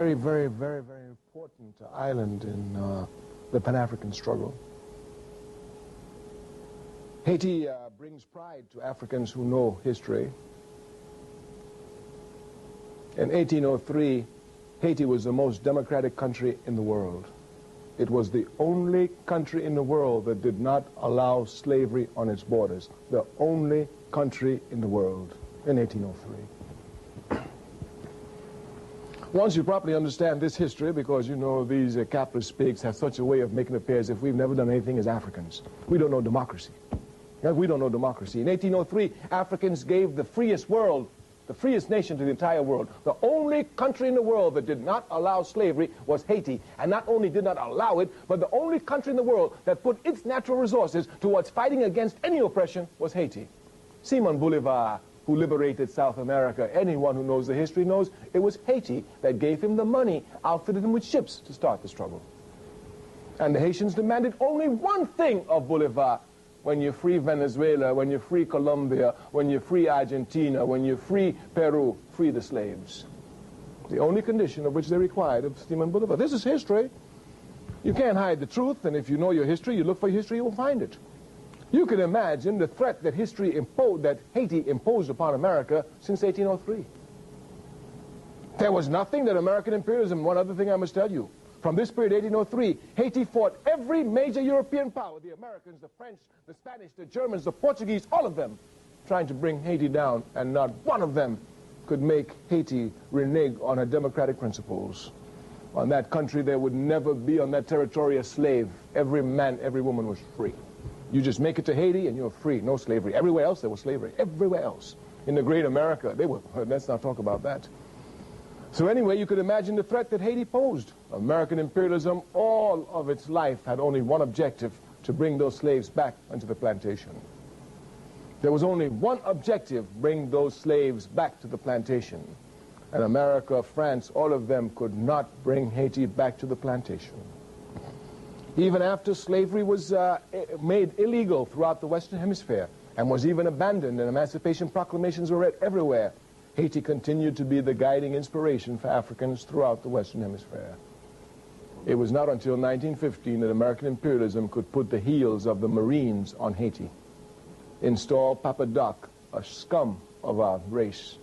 Very, very, very, very important island in the Pan-African struggle. Haiti brings pride to Africans who know history. In 1803, Haiti was the most democratic country in the world. It was the only country in the world that did not allow slavery on its borders. The only country in the world in 1803. Once you properly understand this history, because you know these capitalist pigs have such a way of making it appear as if we've never done anything as Africans. We don't know democracy. We don't know democracy. In 1803, Africans gave the freest world, the freest nation to the entire world. The only country in the world that did not allow slavery was Haiti. And not only did not allow it, but the only country in the world that put its natural resources towards fighting against any oppression was Haiti. Simon Bolivar, who liberated South America, anyone who knows the history knows it was Haiti that gave him the money, outfitted him with ships to start the struggle. And the Haitians demanded only one thing of Bolivar: when you free Venezuela, when you free Colombia, when you free Argentina, when you free Peru, free the slaves. The only condition of which they required of Simon Bolivar. This is history. You can't hide the truth, and if you know your history, you look for history, you will find it. You can imagine the threat that that Haiti imposed upon America since 1803. There was nothing that American imperialism. One other thing I must tell you. From this period, 1803, Haiti fought every major European power, the Americans, the French, the Spanish, the Germans, the Portuguese, all of them, trying to bring Haiti down, and not one of them could make Haiti renege on her democratic principles. On that country, there would never be on that territory a slave. Every man, every woman was free. You just make it to Haiti and you're free, no slavery. Everywhere else there was slavery, everywhere else. In the great America, they were, let's not talk about that. So anyway, you could imagine the threat that Haiti posed. American imperialism, all of its life, had only one objective: to bring those slaves back onto the plantation. There was only one objective: bring those slaves back to the plantation. And America, France, all of them could not bring Haiti back to the plantation. Even after slavery was made illegal throughout the Western Hemisphere and was even abandoned and emancipation proclamations were read everywhere, Haiti continued to be the guiding inspiration for Africans throughout the Western Hemisphere. It was not until 1915 that American imperialism could put the heels of the Marines on Haiti, install Papa Doc, a scum of our race,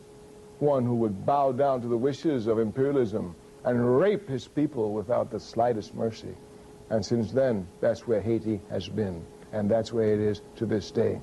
one who would bow down to the wishes of imperialism and rape his people without the slightest mercy. And since then, that's where Haiti has been, and that's where it is to this day.